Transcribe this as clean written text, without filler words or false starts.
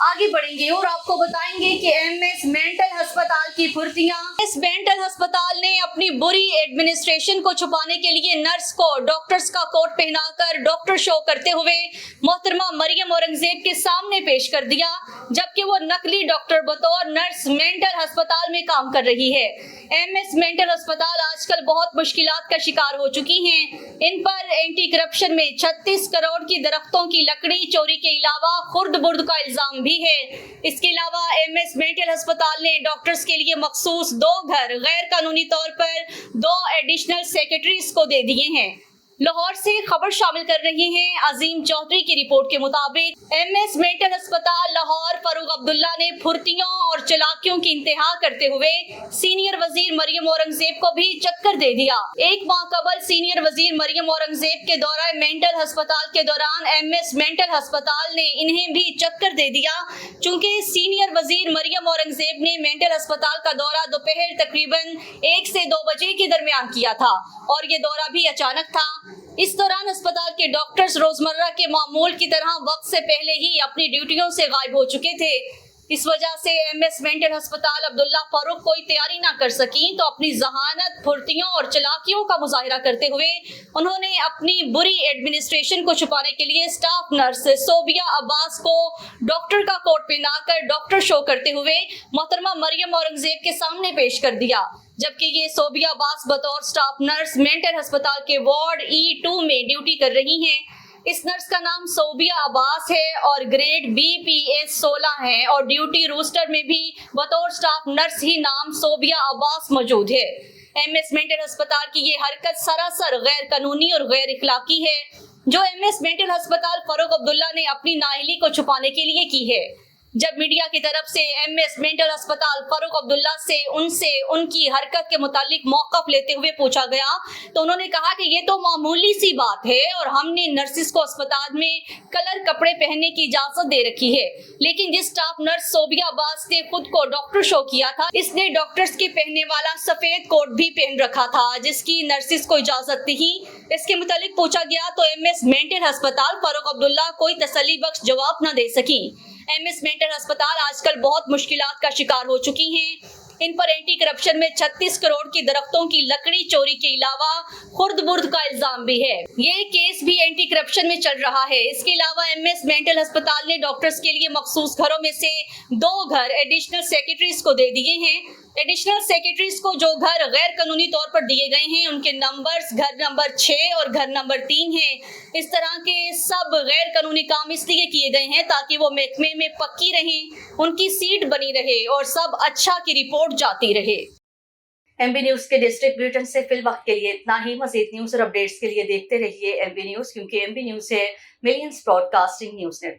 आगे बढ़ेंगे और आपको बताएंगे कि एमएस मेंटल अस्पताल की फुर्तियां। इस मेंटल अस्पताल ने अपनी बुरी एडमिनिस्ट्रेशन को छुपाने के लिए नर्स को डॉक्टर्स का कोट पहनाकर डॉक्टर शो करते हुए मोहतरमा मरियम औरंगजेब के सामने पेश कर दिया, जबकि वो नकली डॉक्टर बतौर नर्स मेंटल अस्पताल में काम कर रही है। एमएस मेंटल अस्पताल आजकल बहुत मुश्किलात का शिकार हो चुकी हैं। इन पर एंटी करप्शन में 36 करोड़ की दरख्तों की लकड़ी चोरी के अलावा खुर्द बुर्द का इल्जाम भी है। इसके अलावा एमएस मेंटल अस्पताल ने डॉक्टर्स के लिए मखसूस 2 घर गैर कानूनी तौर पर 2 एडिशनल सेक्रेटरीज को दे दिए हैं। लाहौर से खबर शामिल कर रही हैं अजीम चौधरी की रिपोर्ट के मुताबिक एमएस मेंटल अस्पताल लाहौर फारूक अब्दुल्ला ने फुर्तियों और चालाकियों की इंतहा करते हुए सीनियर वजीर मरियम औरंगजेब को भी चक्कर दे दिया। एक माह कबल सीनियर वजीर मरियम औरंगजेब के दौरा मेंटल अस्पताल के दौरान एमएस मेंटल अस्पताल ने इन्हें भी चक्कर दे दिया। चूंकि सीनियर वजीर मरियम औरंगजेब ने मेंटल अस्पताल का दौरा दोपहर तकरीबन 1 से 2 बजे के दरमियान किया था और ये दौरा भी अचानक था। इस दौरान अस्पताल के डॉक्टर्स रोजमर्रा के मामूल की तरह वक्त से पहले ही अपनी ड्यूटियों से गायब हो चुके थे। इस वजह से एमएस मेंटल अस्पताल अब्दुल्ला फारूक कोई तैयारी ना कर सकी, तो अपनी जहानत, फुर्तियों और चालाकियों का मुजाहिरा करते हुए उन्होंने अपनी बुरी एडमिनिस्ट्रेशन को छुपाने के लिए स्टाफ नर्स सोबिया अब्बास को डॉक्टर का कोट पहनाकर डॉक्टर शो करते हुए मोहतरमा मरियम औरंगजेब के सामने पेश कर दिया, जबकि ये सोबिया अब्बास बतौर स्टाफ नर्स मेंटल अस्पताल के वार्ड E2 में ड्यूटी कर रही हैं। इस नर्स का नाम सोबिया अब्बास है और ग्रेड BPS 16 है और ड्यूटी रोस्टर में भी बतौर स्टाफ नर्स ही नाम सोबिया अब्बास मौजूद है। एमएस मेंटल अस्पताल की ये हरकत सरासर गैर कानूनी और गैर इखलाकी है, जो एमएस मेंटल अस्पताल फारूक अब्दुल्ला ने अपनी नाअहली को छुपाने के लिए की है। जब मीडिया की तरफ से एमएस मेंटल अस्पताल फारूक अब्दुल्ला से उनकी हरकत के मुतालिक मौक़िफ़ लेते हुए पूछा गया, तो उन्होंने कहा कि ये तो मामूली सी बात है और हमने नर्सिस को अस्पताल में कलर कपड़े पहनने की इजाजत दे रखी है, लेकिन जिस स्टाफ नर्स सोबिया अब्बास ने खुद को डॉक्टर शो किया था, इसने डॉक्टर्स के पहनने वाला सफेद कोट भी पहन रखा था, जिसकी नर्सिस को इजाजत थी। इसके मुतालिक पूछा गया तो एमएस मेंटल अस्पताल फारूक अब्दुल्ला कोई तसल्ली बख्श जवाब न दे सकी। एमएस मेंटल अस्पताल आजकल बहुत मुश्किलात का शिकार हो चुकी हैं। इन पर एंटी करप्शन में 36 करोड़ की दरख्तों की लकड़ी चोरी के अलावा खुर्द बुर्द का इल्जाम भी है। ये केस भी एंटी करप्शन में चल रहा है। इसके अलावा एमएस मेंटल अस्पताल ने डॉक्टर्स के लिए मखसूस घरों में से 2 घर एडिशनल सेक्रेटरीज को दे दिए हैं। एडिशनल सेक्रेटरीज को जो घर गैर कानूनी तौर पर दिए गए हैं, उनके नंबर्स घर नंबर 6 और घर नंबर 3 हैं। इस तरह के सब गैर कानूनी काम इसलिए किए गए हैं ताकि वो महकमे में पक्की रहें, उनकी सीट बनी रहे और सब अच्छा की रिपोर्ट जाती रहे। एमबी न्यूज के डिस्ट्रिक्ट बुलेटिन से फिल वक्त के लिए इतना ही। मजीद न्यूज और अपडेट्स के लिए देखते रहिए एमबी न्यूज, क्योंकि एमबी न्यूज है मिलियंस ब्रॉडकास्टिंग न्यूज नेटवर्क।